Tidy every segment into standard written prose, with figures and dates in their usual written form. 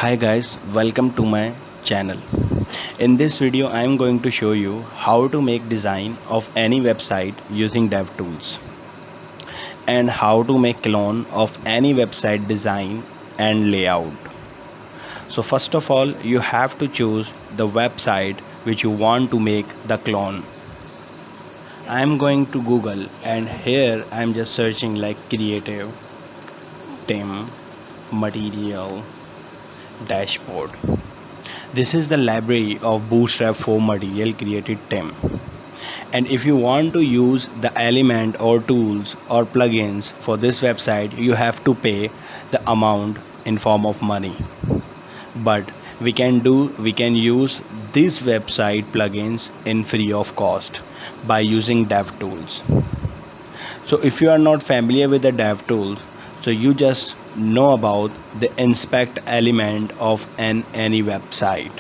Hi guys, welcome to my channel. In this video I am going to show you how to make design of any website using DevTools and how to make clone of any website design and layout. So first of all you have to choose the website which you want to make the clone. I am going to Google and here I am just searching like creative theme material dashboard. This is the library of Bootstrap 4 material created theme. And if you want to use the element or tools or plugins for this website, you have to pay the amount in form of money. But we can use these website plugins in free of cost by using DevTools. So if you are not familiar with the DevTools, so you just know about the inspect element of any website.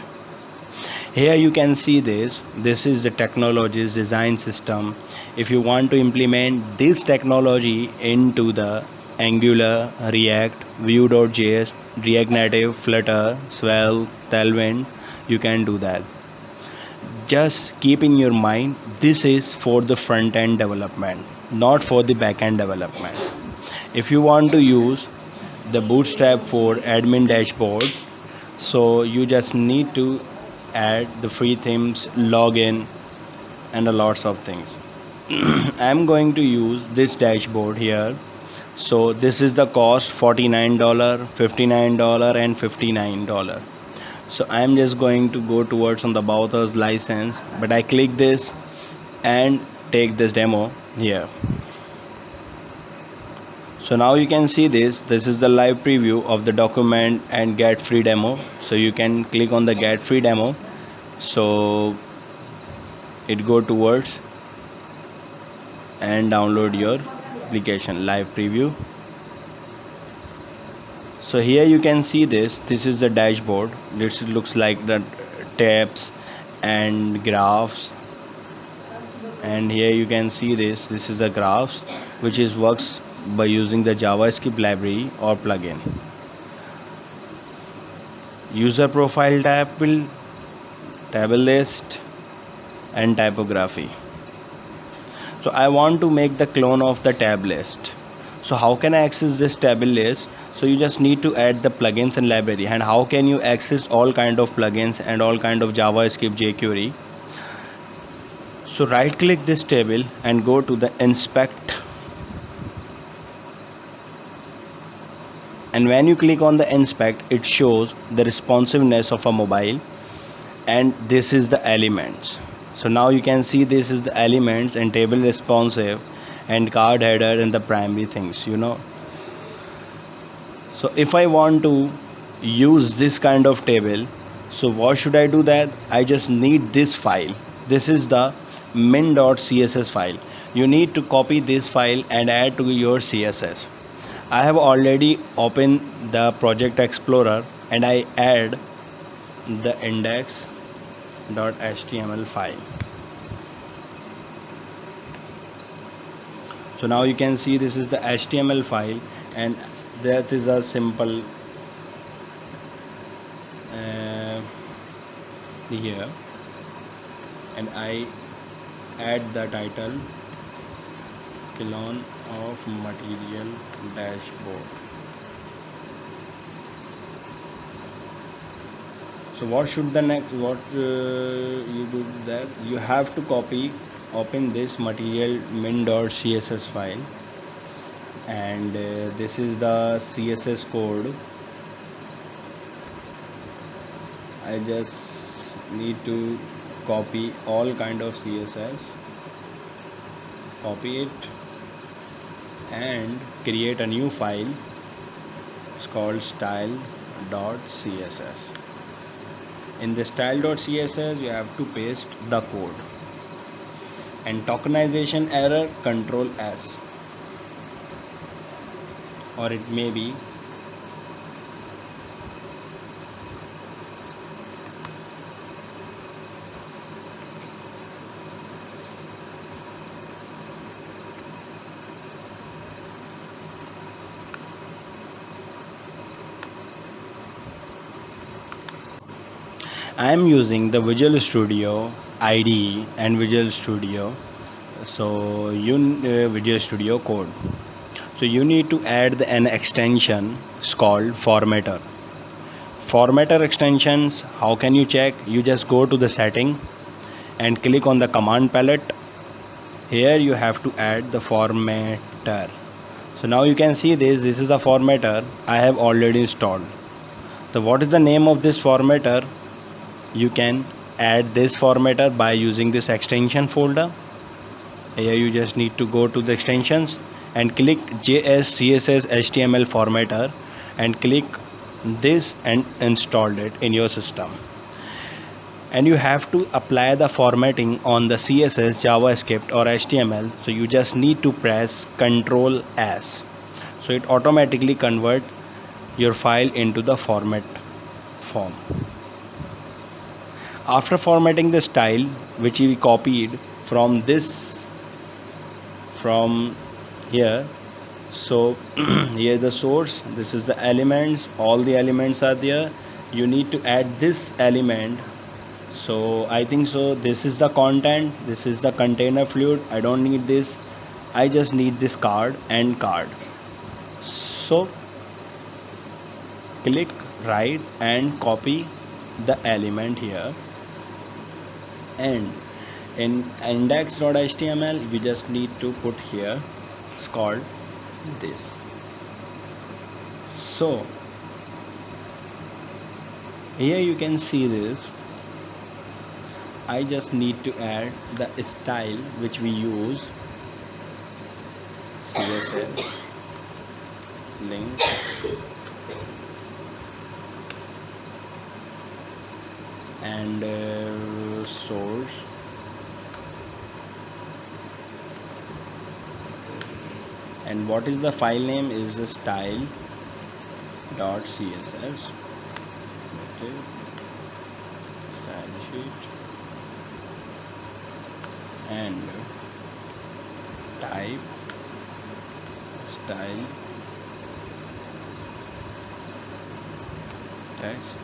Here you can see this is the technologies design system. If you want to implement this technology into the Angular, React, Vue.js, React Native, Flutter, Svelte, Tailwind, you can do that. Just keep in your mind this is for the front end development, not for the back end development. If you want to use the Bootstrap for admin dashboard, so you just need to add the free themes, login, and a lots of things. I'm going to use this dashboard here. So this is the cost $49, $59, and $59. So I'm just going to go towards on the about us license, but I click this and take this demo here. So now you can see this is the live preview of the document and get free demo. So you can click on the get free demo, so it go towards and download your application live preview. So here you can see this is the dashboard. This looks like the tabs and graphs, and here you can see this is the graphs which is works by using the JavaScript library or plugin. User profile table list, and typography. So I want to make the clone of the tab list. So how can I access this table list? So you just need to add the plugins and library. And how can you access all kind of plugins and all kind of JavaScript jQuery? So right click this table and go to the inspect, and when you click on the inspect, it shows the responsiveness of a mobile, and this is the elements. So now you can see this is the elements and table responsive and card header and the primary things. So if I want to use this kind of table, so what should I do? That I just need this file. This is the min.css file. You need to copy this file and add to your CSS. I have already opened the project explorer and I add the index.html file. So now you can see this is the HTML file, and that is a simple here, and I add the title clone of material dashboard. So what should the next you do that you have to open this material min.css file, and this is the CSS code. I just need to copy all kind of CSS, copy it and create a new file. It's called style.css. In the style.css you have to paste the code, and tokenization error control S, or it may be I am using the Visual Studio IDE and Visual Studio, so Visual Studio Code. So you need to add an extension called Formatter. Formatter extensions, how can you check? You just go to the setting and click on the command palette. Here you have to add the formatter. So now you can see this is a formatter I have already installed. So what is the name of this formatter? You can add this formatter by using this extension folder. Here you just need to go to the extensions and click JS CSS HTML formatter and click this and install it in your system. And you have to apply the formatting on the CSS, JavaScript or HTML. So you just need to press Ctrl S. So it automatically convert your file into the format form. After formatting the style which we copied from here, so here the source, this is the elements, all the elements are there. You need to add this element. So I think so this is the content, this is the container fluid. I don't need this, I just need this card and card. So click right and copy the element here, and in index.html we just need to put here, it's called this. So here you can see this. I just need to add the style which we use, CSS link and source, and what is the file name is the style.css. Okay. Style sheet and type style text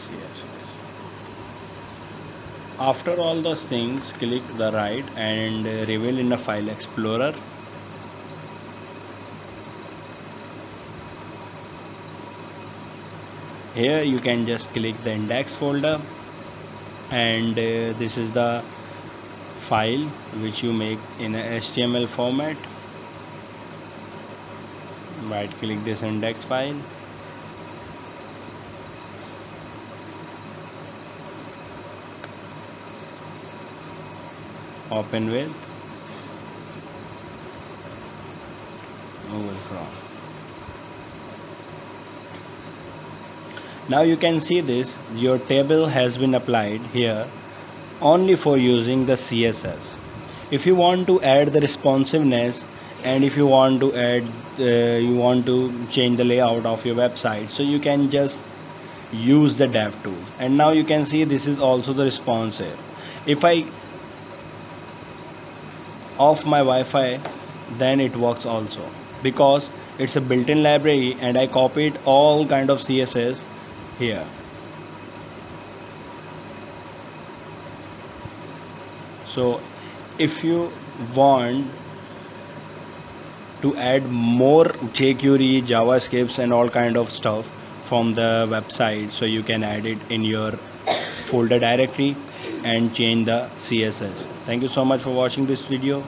CSS. After all those things, click the right and reveal in the file explorer. Here you can just click the index folder, and this is the file which you make in a HTML format. Right click this index file, open with Google Chrome. Now you can see this, your table has been applied here only for using the CSS. If you want to add the responsiveness, and if you want to add you want to change the layout of your website, so you can just use the DevTools. And now you can see this is also the responsive. If I off my Wi-Fi, then it works also, because it's a built-in library and I copied all kind of CSS here. So if you want to add more jQuery, JavaScripts and all kind of stuff from the website, so you can add it in your folder directory and change the CSS. Thank you so much for watching this video.